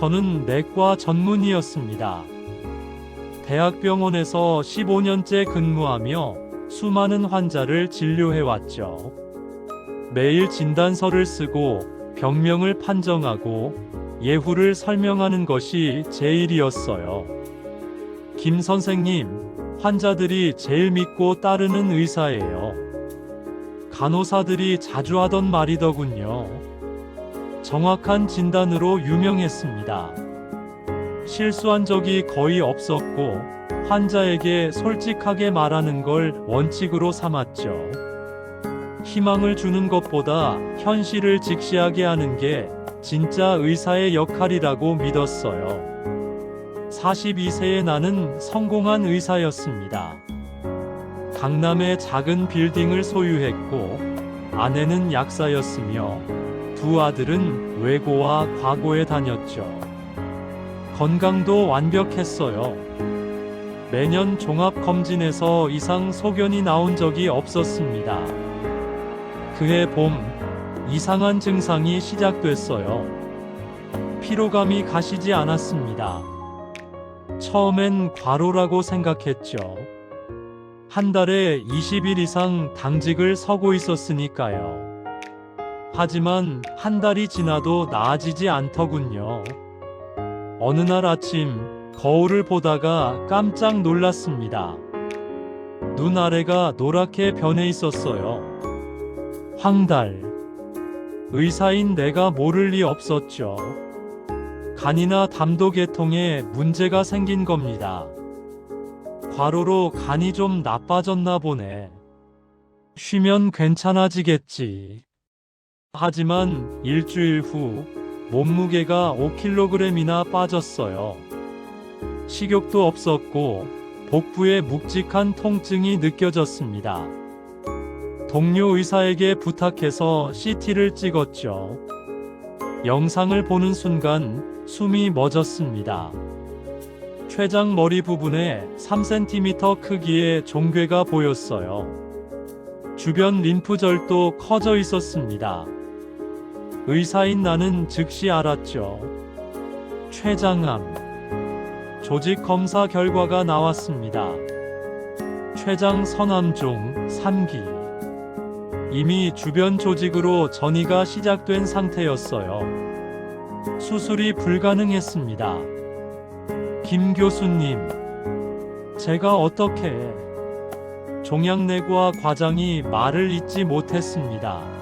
저는 내과 전문의였습니다. 대학병원에서 15년째 근무하며 수많은 환자를 진료해왔죠. 매일 진단서를 쓰고 병명을 판정하고 예후를 설명하는 것이 제 일이었어요. 김 선생님, 환자들이 제일 믿고 따르는 의사예요. 간호사들이 자주 하던 말이더군요. 정확한 진단으로 유명했습니다. 실수한 적이 거의 없었고 환자에게 솔직하게 말하는 걸 원칙으로 삼았죠. 희망을 주는 것보다 현실을 직시하게 하는 게 진짜 의사의 역할이라고 믿었어요. 42세의 나는 성공한 의사였습니다. 강남의 작은 빌딩을 소유했고 아내는 약사였으며 두 아들은 외고와 과고에 다녔죠. 건강도 완벽했어요. 매년 종합검진에서 이상 소견이 나온 적이 없었습니다. 그해 봄, 이상한 증상이 시작됐어요. 피로감이 가시지 않았습니다. 처음엔 과로라고 생각했죠. 한 달에 20일 이상 당직을 서고 있었으니까요. 하지만 한 달이 지나도 나아지지 않더군요. 어느 날 아침 거울을 보다가 깜짝 놀랐습니다. 눈 아래가 노랗게 변해 있었어요. 황달. 의사인 내가 모를 리 없었죠. 간이나 담도계통에 문제가 생긴 겁니다. 과로로 간이 좀 나빠졌나 보네. 쉬면 괜찮아지겠지. 하지만 일주일 후 몸무게가 5kg이나 빠졌어요. 식욕도 없었고 복부에 묵직한 통증이 느껴졌습니다. 동료 의사에게 부탁해서 CT를 찍었죠. 영상을 보는 순간 숨이 멎었습니다. 췌장 머리 부분에 3cm 크기의 종괴가 보였어요. 주변 림프절도 커져 있었습니다. 의사인 나는 즉시 알았죠. 췌장암. 조직 검사 결과가 나왔습니다. 췌장 선암종 3기. 이미 주변 조직으로 전이가 시작된 상태였어요. 수술이 불가능했습니다. 김 교수님, 제가 어떻게... 종양내과 과장이 말을 잇지 못했습니다.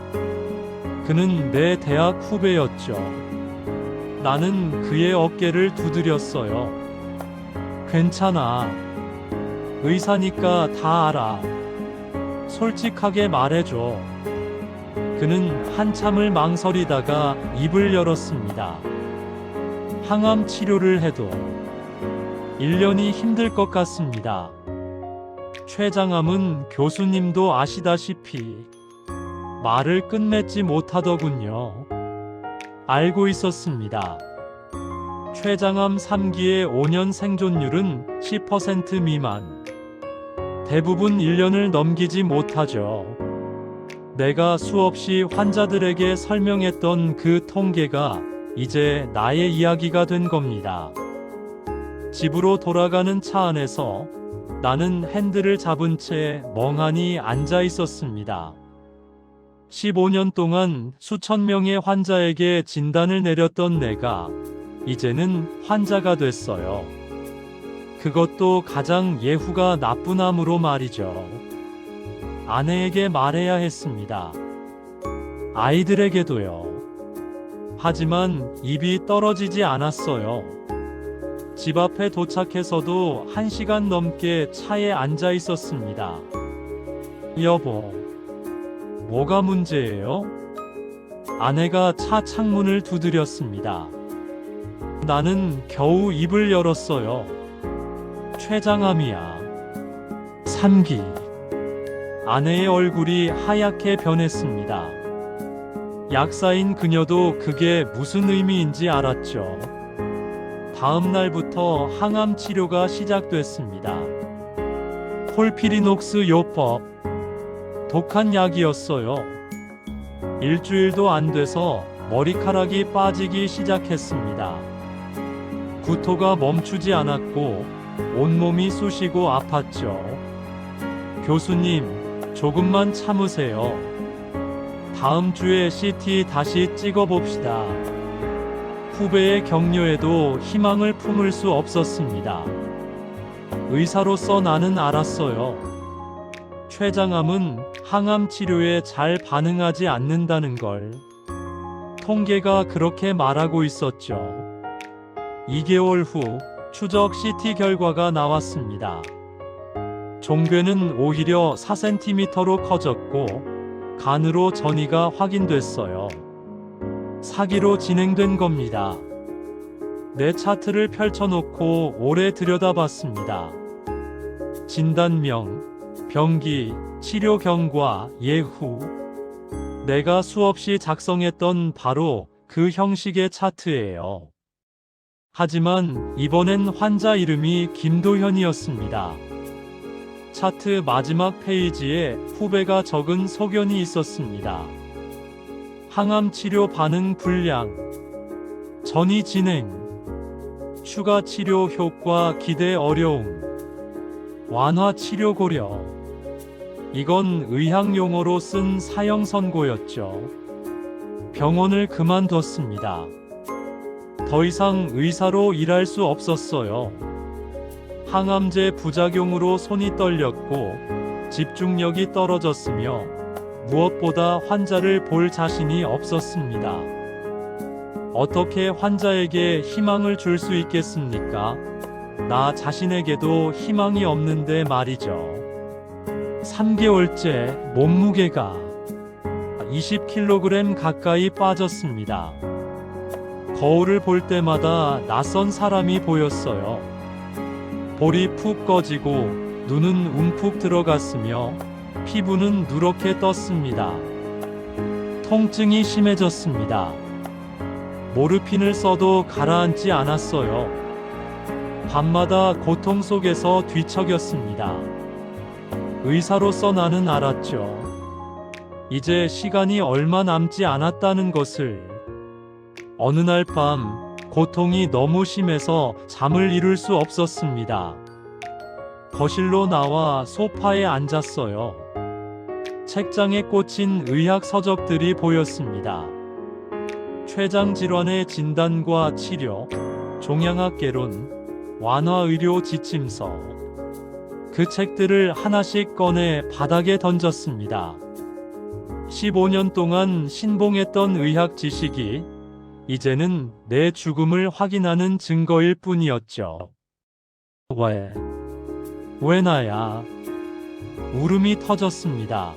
그는 내 대학 후배였죠. 나는 그의 어깨를 두드렸어요. 괜찮아. 의사니까 다 알아. 솔직하게 말해줘. 그는 한참을 망설이다가 입을 열었습니다. 항암 치료를 해도 1년이 힘들 것 같습니다. 췌장암은 교수님도 아시다시피 말을 끝맺지 못하더군요. 알고 있었습니다. 췌장암 3기의 5년 생존율은 10% 미만. 대부분 1년을 넘기지 못하죠. 내가 수없이 환자들에게 설명했던 그 통계가 이제 나의 이야기가 된 겁니다. 집으로 돌아가는 차 안에서 나는 핸들을 잡은 채 멍하니 앉아 있었습니다. 15년 동안 수천 명의 환자에게 진단을 내렸던 내가 이제는 환자가 됐어요. 그것도 가장 예후가 나쁜 암으로 말이죠. 아내에게 말해야 했습니다. 아이들에게도요. 하지만 입이 떨어지지 않았어요. 집 앞에 도착해서도 1시간 넘게 차에 앉아 있었습니다. 여보, 뭐가 문제예요? 아내가 차 창문을 두드렸습니다. 나는 겨우 입을 열었어요. 췌장암이야. 3기. 아내의 얼굴이 하얗게 변했습니다. 약사인 그녀도 그게 무슨 의미인지 알았죠. 다음 날부터 항암 치료가 시작됐습니다. 폴피리녹스 요법. 독한 약이었어요. 일주일도 안 돼서 머리카락이 빠지기 시작했습니다. 구토가 멈추지 않았고 온몸이 쑤시고 아팠죠. 교수님, 조금만 참으세요. 다음 주에 CT 다시 찍어봅시다. 후배의 격려에도 희망을 품을 수 없었습니다. 의사로서 나는 알았어요. 췌장암은 항암 치료에 잘 반응하지 않는다는 걸. 통계가 그렇게 말하고 있었죠. 2개월 후 추적 CT 결과가 나왔습니다. 종괴는 오히려 4cm로 커졌고 간으로 전이가 확인됐어요. 사기로 진행된 겁니다. 내 차트를 펼쳐놓고 오래 들여다봤습니다. 진단명, 병기, 치료 경과, 예후. 내가 수없이 작성했던 바로 그 형식의 차트예요. 하지만 이번엔 환자 이름이 김도현이었습니다. 차트 마지막 페이지에 후배가 적은 소견이 있었습니다. 항암 치료 반응 불량, 전이 진행, 추가 치료 효과 기대 어려움, 완화 치료 고려. 이건 의학 용어로 쓴 사형 선고였죠. 병원을 그만뒀습니다. 더 이상 의사로 일할 수 없었어요. 항암제 부작용으로 손이 떨렸고 집중력이 떨어졌으며 무엇보다 환자를 볼 자신이 없었습니다. 어떻게 환자에게 희망을 줄 수 있겠습니까? 나 자신에게도 희망이 없는데 말이죠. 3개월째 몸무게가 20kg 가까이 빠졌습니다. 거울을 볼 때마다 낯선 사람이 보였어요. 볼이 푹 꺼지고 눈은 움푹 들어갔으며 피부는 누렇게 떴습니다. 통증이 심해졌습니다. 모르핀을 써도 가라앉지 않았어요. 밤마다 고통 속에서 뒤척였습니다. 의사로서 나는 알았죠. 이제 시간이 얼마 남지 않았다는 것을. 어느 날 밤 고통이 너무 심해서 잠을 이룰 수 없었습니다. 거실로 나와 소파에 앉았어요. 책장에 꽂힌 의학 서적들이 보였습니다. 췌장 질환의 진단과 치료, 종양학 개론, 완화 의료 지침서. 그 책들을 하나씩 꺼내 바닥에 던졌습니다. 15년 동안 신봉했던 의학 지식이 이제는 내 죽음을 확인하는 증거일 뿐이었죠. 왜 나야? 울음이 터졌습니다.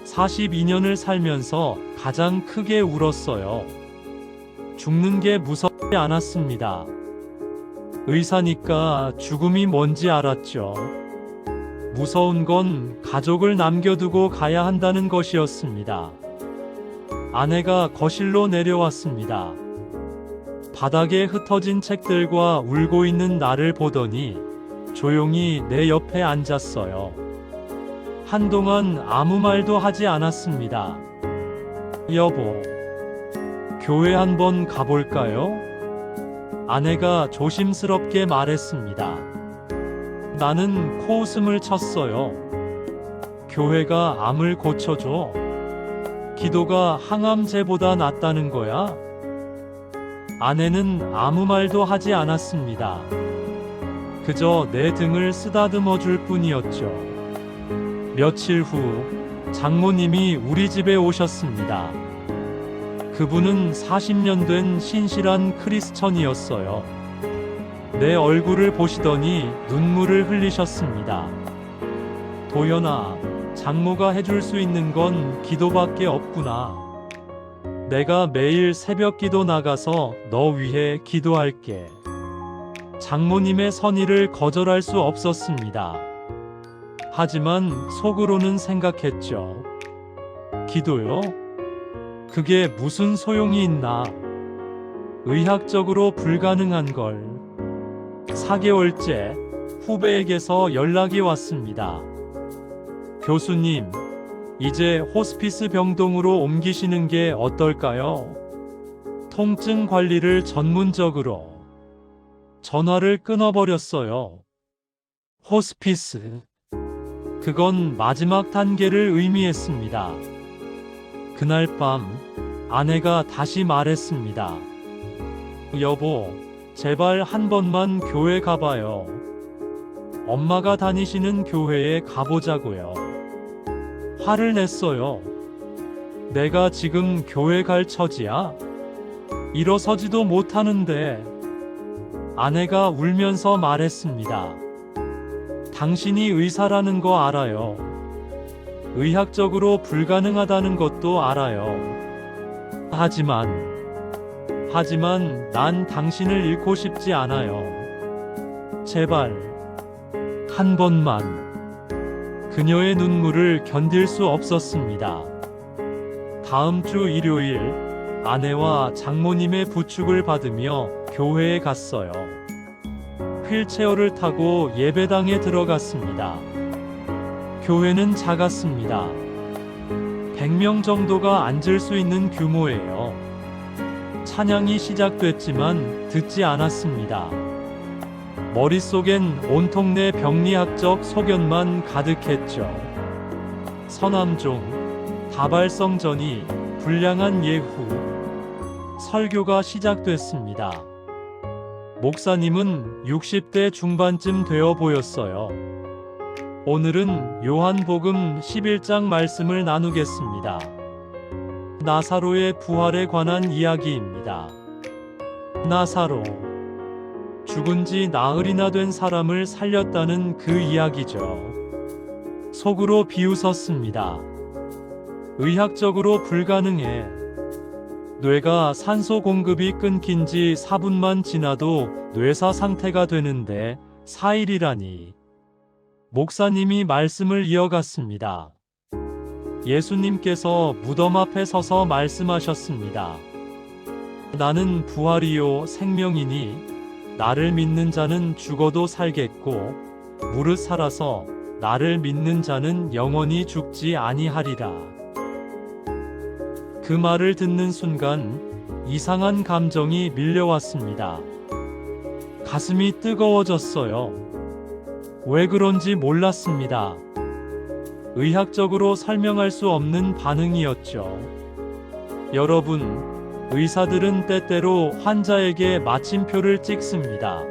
42년을 살면서 가장 크게 울었어요. 죽는 게 무섭지 않았습니다. 의사니까 죽음이 뭔지 알았죠. 무서운 건 가족을 남겨두고 가야 한다는 것이었습니다. 아내가 거실로 내려왔습니다. 바닥에 흩어진 책들과 울고 있는 나를 보더니 조용히 내 옆에 앉았어요. 한동안 아무 말도 하지 않았습니다. 여보, 교회 한번 가볼까요? 아내가 조심스럽게 말했습니다. 나는 코웃음을 쳤어요. 교회가 암을 고쳐줘? 기도가 항암제보다 낫다는 거야? 아내는 아무 말도 하지 않았습니다. 그저 내 등을 쓰다듬어 줄 뿐이었죠. 며칠 후 장모님이 우리 집에 오셨습니다. 그분은 40년 된 신실한 크리스천이었어요. 내 얼굴을 보시더니 눈물을 흘리셨습니다. 도연아, 장모가 해줄 수 있는 건 기도밖에 없구나. 내가 매일 새벽 기도 나가서 너 위해 기도할게. 장모님의 선의를 거절할 수 없었습니다. 하지만 속으로는 생각했죠. 기도요? 그게 무슨 소용이 있나? 의학적으로 불가능한 걸. 4개월째 후배에게서 연락이 왔습니다. 교수님, 이제 호스피스 병동으로 옮기시는 게 어떨까요? 통증 관리를 전문적으로. 전화를 끊어버렸어요. 호스피스. 그건 마지막 단계를 의미했습니다. 그날 밤 아내가 다시 말했습니다. 여보, 제발 한 번만 교회 가봐요. 엄마가 다니시는 교회에 가보자고요. 화를 냈어요. 내가 지금 교회 갈 처지야? 일어서지도 못하는데. 아내가 울면서 말했습니다. 당신이 의사라는 거 알아요. 의학적으로 불가능하다는 것도 알아요. 하지만 난 당신을 잃고 싶지 않아요. 제발, 한 번만. 그녀의 눈물을 견딜 수 없었습니다. 다음 주 일요일, 아내와 장모님의 부축을 받으며 교회에 갔어요. 휠체어를 타고 예배당에 들어갔습니다. 교회는 작았습니다. 100명 정도가 앉을 수 있는 규모예요. 찬양이 시작됐지만 듣지 않았습니다. 머릿속엔 온통 내 병리학적 소견만 가득했죠. 서남종, 다발성전이, 불량한 예후. 설교가 시작됐습니다. 목사님은 60대 중반쯤 되어 보였어요. 오늘은 요한복음 11장 말씀을 나누겠습니다. 나사로의 부활에 관한 이야기입니다. 나사로. 죽은 지 나흘이나 된 사람을 살렸다는 그 이야기죠. 속으로 비웃었습니다. 의학적으로 불가능해. 뇌가 산소 공급이 끊긴 지 4분만 지나도 뇌사 상태가 되는데 4일이라니. 목사님이 말씀을 이어갔습니다. 예수님께서 무덤 앞에 서서 말씀하셨습니다. 나는 부활이요 생명이니 나를 믿는 자는 죽어도 살겠고 무릇 살아서 나를 믿는 자는 영원히 죽지 아니하리라. 그 말을 듣는 순간 이상한 감정이 밀려왔습니다. 가슴이 뜨거워졌어요. 왜 그런지 몰랐습니다. 의학적으로 설명할 수 없는 반응이었죠. 여러분, 의사들은 때때로 환자에게 마침표를 찍습니다.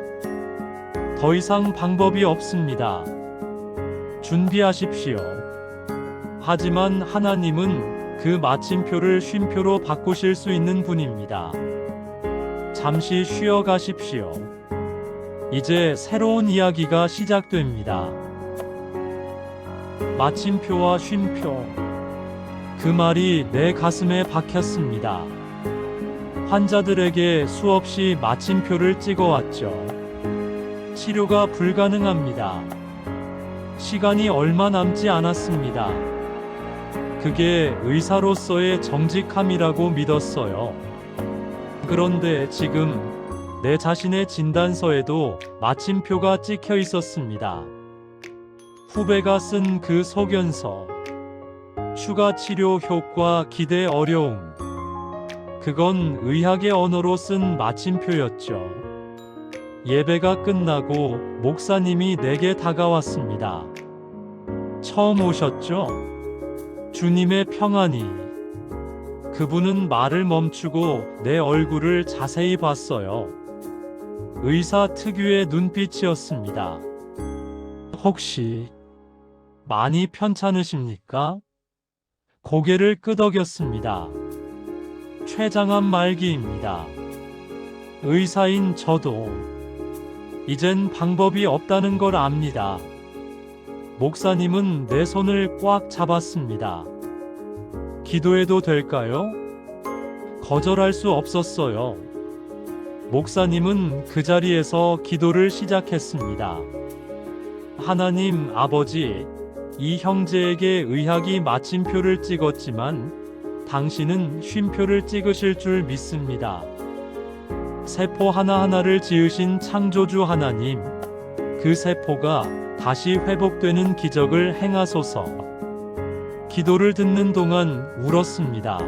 더 이상 방법이 없습니다. 준비하십시오. 하지만 하나님은 그 마침표를 쉼표로 바꾸실 수 있는 분입니다. 잠시 쉬어 가십시오. 이제 새로운 이야기가 시작됩니다. 마침표와 쉼표. 그 말이 내 가슴에 박혔습니다. 환자들에게 수없이 마침표를 찍어왔죠. 치료가 불가능합니다. 시간이 얼마 남지 않았습니다. 그게 의사로서의 정직함이라고 믿었어요. 그런데 지금 내 자신의 진단서에도 마침표가 찍혀 있었습니다. 후배가 쓴 그 소견서. 추가 치료 효과 기대 어려움. 그건 의학의 언어로 쓴 마침표였죠. 예배가 끝나고 목사님이 내게 다가왔습니다. 처음 오셨죠? 주님의 평안이. 그분은 말을 멈추고 내 얼굴을 자세히 봤어요. 의사 특유의 눈빛이었습니다. 혹시 많이 편찮으십니까? 고개를 끄덕였습니다. 췌장암 말기입니다. 의사인 저도 이젠 방법이 없다는 걸 압니다. 목사님은 내 손을 꽉 잡았습니다. 기도해도 될까요? 거절할 수 없었어요. 목사님은 그 자리에서 기도를 시작했습니다. 하나님 아버지, 이 형제에게 의학이 마침표를 찍었지만 당신은 쉼표를 찍으실 줄 믿습니다. 세포 하나하나를 지으신 창조주 하나님, 그 세포가 다시 회복되는 기적을 행하소서. 기도를 듣는 동안 울었습니다.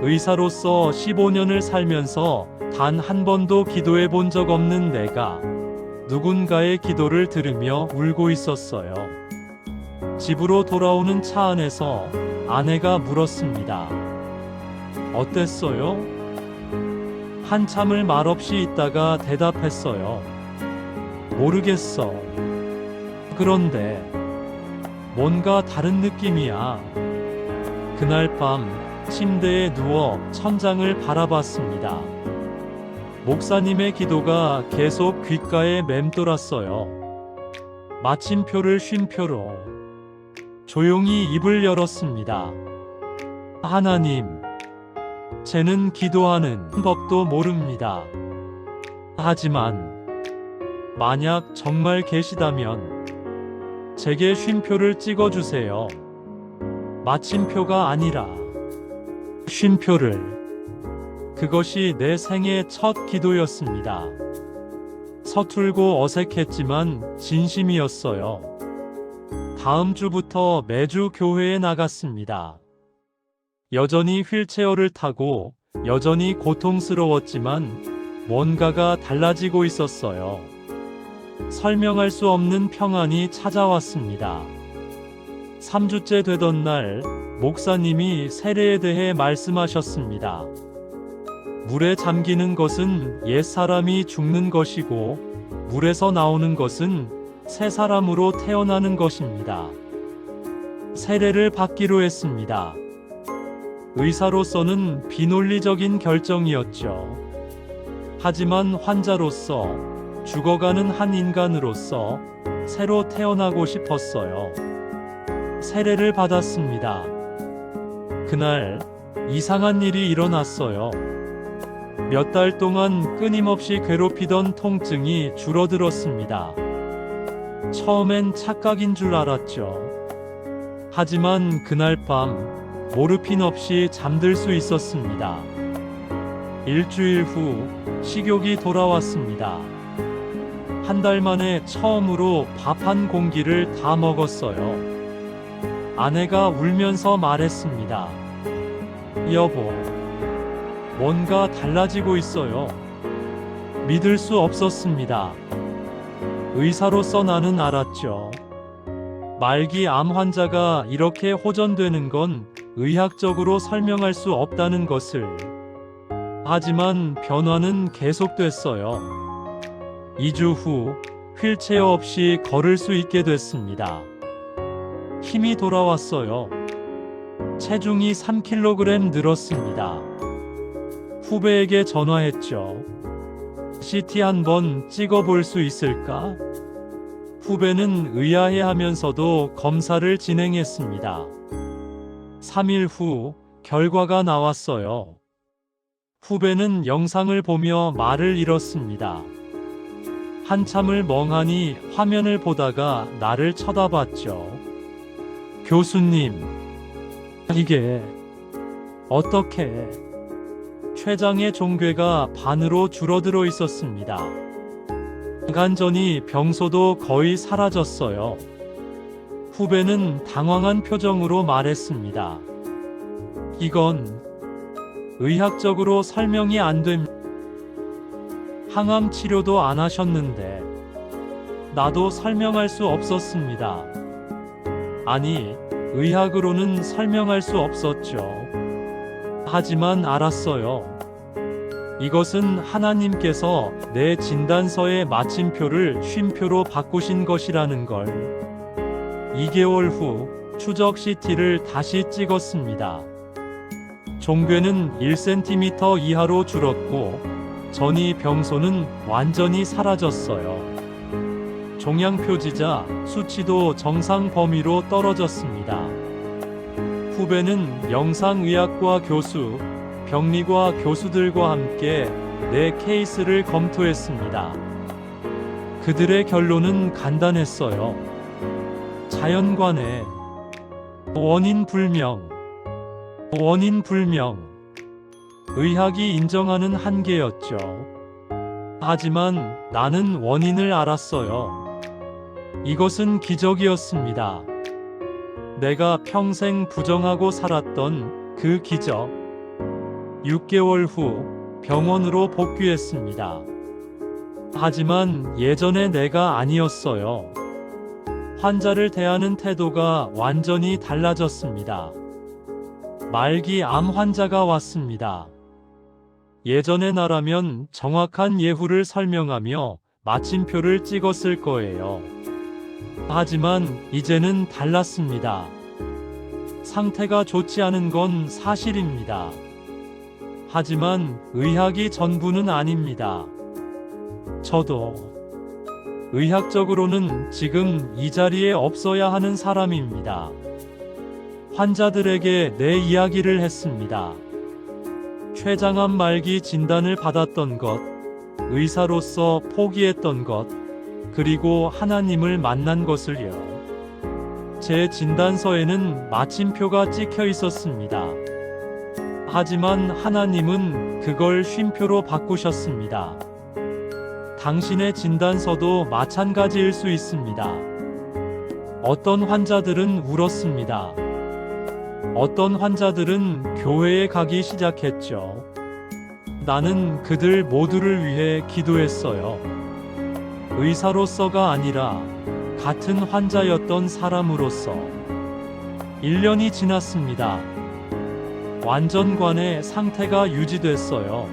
의사로서 15년을 살면서 단 한 번도 기도해 본 적 없는 내가 누군가의 기도를 들으며 울고 있었어요. 집으로 돌아오는 차 안에서 아내가 물었습니다. 어땠어요? 한참을 말없이 있다가 대답했어요. 모르겠어. 그런데 뭔가 다른 느낌이야. 그날 밤 침대에 누워 천장을 바라봤습니다. 목사님의 기도가 계속 귓가에 맴돌았어요. 마침표를 쉼표로 조용히 입을 열었습니다. 하나님, 쟤는 기도하는 법도 모릅니다. 하지만 만약 정말 계시다면 제게 쉼표를 찍어주세요. 마침표가 아니라 쉼표를. 그것이 내 생애 첫 기도였습니다. 서툴고 어색했지만 진심이었어요. 다음 주부터 매주 교회에 나갔습니다. 여전히 휠체어를 타고 여전히 고통스러웠지만 뭔가가 달라지고 있었어요. 설명할 수 없는 평안이 찾아왔습니다. 3주째 되던 날 목사님이 세례에 대해 말씀하셨습니다. 물에 잠기는 것은 옛사람이 죽는 것이고 물에서 나오는 것은 새 사람으로 태어나는 것입니다. 세례를 받기로 했습니다. 의사로서는 비논리적인 결정이었죠. 하지만 환자로서, 죽어가는 한 인간으로서 새로 태어나고 싶었어요. 세례를 받았습니다. 그날 이상한 일이 일어났어요. 몇 달 동안 끊임없이 괴롭히던 통증이 줄어들었습니다. 처음엔 착각인 줄 알았죠. 하지만 그날 밤 모르핀 없이 잠들 수 있었습니다. 일주일 후 식욕이 돌아왔습니다. 한 달 만에 처음으로 밥 한 공기를 다 먹었어요. 아내가 울면서 말했습니다. 여보, 뭔가 달라지고 있어요. 믿을 수 없었습니다. 의사로서 나는 알았죠. 말기 암 환자가 이렇게 호전되는 건 의학적으로 설명할 수 없다는 것을. 하지만 변화는 계속됐어요. 2주 후 휠체어 없이 걸을 수 있게 됐습니다. 힘이 돌아왔어요. 체중이 3kg 늘었습니다. 후배에게 전화했죠. CT 한번 찍어볼 수 있을까? 후배는 의아해하면서도 검사를 진행했습니다. 3일 후 결과가 나왔어요. 후배는 영상을 보며 말을 잃었습니다. 한참을 멍하니 화면을 보다가 나를 쳐다봤죠. 교수님, 이게 어떻게? 췌장의 종괴가 반으로 줄어들어 있었습니다. 간전이 병소도 거의 사라졌어요. 후배는 당황한 표정으로 말했습니다. 이건 의학적으로 설명이 안 됩니다. 항암 치료도 안 하셨는데 나도 설명할 수 없었습니다. 아니, 의학으로는 설명할 수 없었죠. 하지만 알았어요. 이것은 하나님께서 내 진단서의 마침표를 쉼표로 바꾸신 것이라는 걸. 2개월 후 추적 CT를 다시 찍었습니다. 종괴는 1cm 이하로 줄었고 전이 병소는 완전히 사라졌어요. 종양 표지자 수치도 정상 범위로 떨어졌습니다. 후배는 영상의학과 교수, 병리과 교수들과 함께 내 케이스를 검토했습니다. 그들의 결론은 간단했어요. 자연관해. 원인 불명. 의학이 인정하는 한계였죠. 하지만 나는 원인을 알았어요. 이것은 기적이었습니다. 내가 평생 부정하고 살았던 그 기적. 6개월 후 병원으로 복귀했습니다. 하지만 예전의 내가 아니었어요. 환자를 대하는 태도가 완전히 달라졌습니다. 말기 암 환자가 왔습니다. 예전의 나라면 정확한 예후를 설명하며 마침표를 찍었을 거예요. 하지만 이제는 달랐습니다. 상태가 좋지 않은 건 사실입니다. 하지만 의학이 전부는 아닙니다. 저도 의학적으로는 지금 이 자리에 없어야 하는 사람입니다. 환자들에게 내 이야기를 했습니다. 췌장암 말기 진단을 받았던 것, 의사로서 포기했던 것, 그리고 하나님을 만난 것을요. 제 진단서에는 마침표가 찍혀 있었습니다. 하지만 하나님은 그걸 쉼표로 바꾸셨습니다. 당신의 진단서도 마찬가지일 수 있습니다. 어떤 환자들은 울었습니다. 어떤 환자들은 교회에 가기 시작했죠. 나는 그들 모두를 위해 기도했어요. 의사로서가 아니라 같은 환자였던 사람으로서. 1년이 지났습니다. 완전관의 상태가 유지됐어요.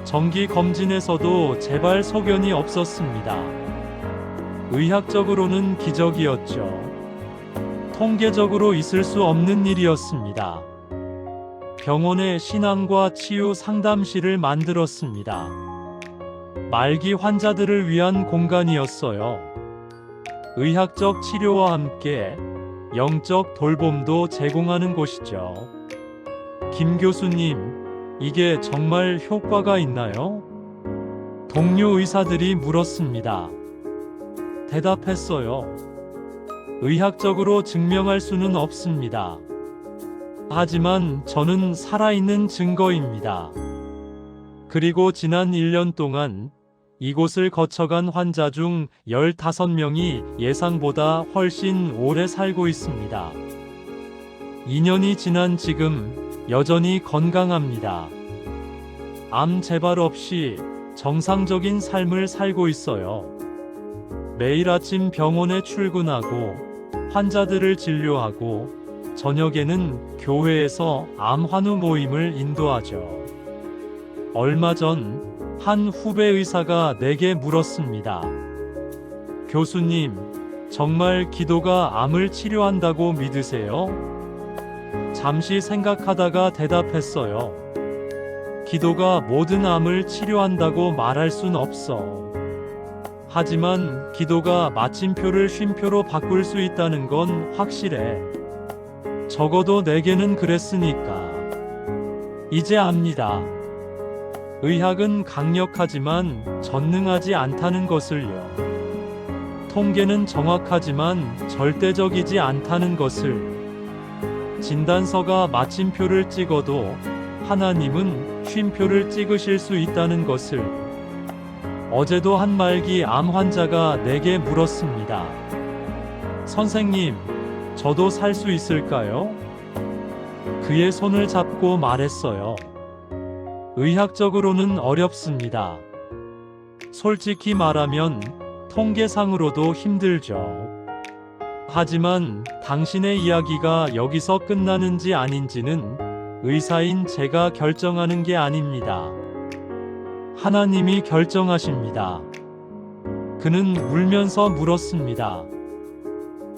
정기 검진에서도 재발 소견이 없었습니다. 의학적으로는 기적이었죠. 통계적으로 있을 수 없는 일이었습니다. 병원에 신앙과 치유 상담실을 만들었습니다. 말기 환자들을 위한 공간이었어요. 의학적 치료와 함께 영적 돌봄도 제공하는 곳이죠. 김 교수님, 이게 정말 효과가 있나요? 동료 의사들이 물었습니다. 대답했어요. 의학적으로 증명할 수는 없습니다. 하지만 저는 살아있는 증거입니다. 그리고 지난 1년 동안 이곳을 거쳐간 환자 중 15명이 예상보다 훨씬 오래 살고 있습니다. 2년이 지난 지금 여전히 건강합니다. 암 재발 없이 정상적인 삶을 살고 있어요. 매일 아침 병원에 출근하고 환자들을 진료하고 저녁에는 교회에서 암 환우 모임을 인도하죠. 얼마 전 한 후배 의사가 내게 물었습니다. 교수님, 정말 기도가 암을 치료한다고 믿으세요? 잠시 생각하다가 대답했어요. 기도가 모든 암을 치료한다고 말할 순 없어. 하지만 기도가 마침표를 쉼표로 바꿀 수 있다는 건 확실해. 적어도 내게는 그랬으니까. 이제 압니다. 의학은 강력하지만 전능하지 않다는 것을요. 통계는 정확하지만 절대적이지 않다는 것을. 진단서가 마침표를 찍어도 하나님은 쉼표를 찍으실 수 있다는 것을. 어제도 한 말기 암 환자가 내게 물었습니다. 선생님, 저도 살 수 있을까요? 그의 손을 잡고 말했어요. 의학적으로는 어렵습니다. 솔직히 말하면 통계상으로도 힘들죠. 하지만 당신의 이야기가 여기서 끝나는지 아닌지는 의사인 제가 결정하는 게 아닙니다. 하나님이 결정하십니다. 그는 울면서 물었습니다.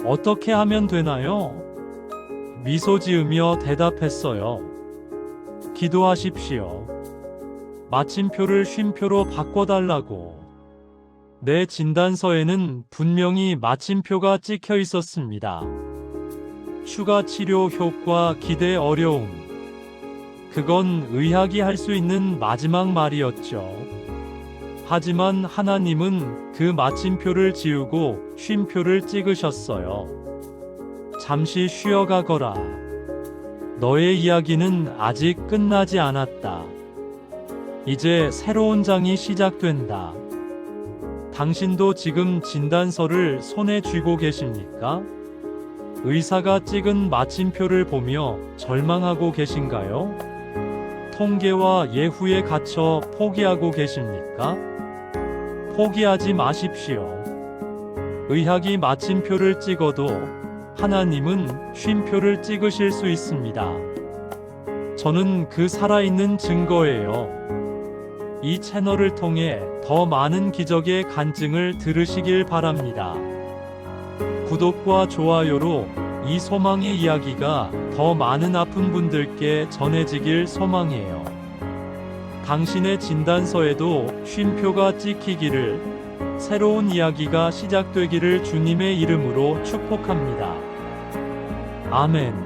어떻게 하면 되나요? 미소 지으며 대답했어요. 기도하십시오. 마침표를 쉼표로 바꿔달라고. 내 진단서에는 분명히 마침표가 찍혀 있었습니다. 추가 치료 효과 기대 어려움. 그건 의학이 할 수 있는 마지막 말이었죠. 하지만 하나님은 그 마침표를 지우고 쉼표를 찍으셨어요. 잠시 쉬어가거라. 너의 이야기는 아직 끝나지 않았다. 이제 새로운 장이 시작된다. 당신도 지금 진단서를 손에 쥐고 계십니까? 의사가 찍은 마침표를 보며 절망하고 계신가요? 통계와 예후에 갇혀 포기하고 계십니까? 포기하지 마십시오. 의학이 마침표를 찍어도 하나님은 쉼표를 찍으실 수 있습니다. 저는 그 살아있는 증거예요. 이 채널을 통해 더 많은 기적의 간증을 들으시길 바랍니다. 구독과 좋아요로 이 소망의 이야기가 더 많은 아픈 분들께 전해지길 소망해요. 당신의 진단서에도 쉼표가 찍히기를, 새로운 이야기가 시작되기를 주님의 이름으로 축복합니다. 아멘.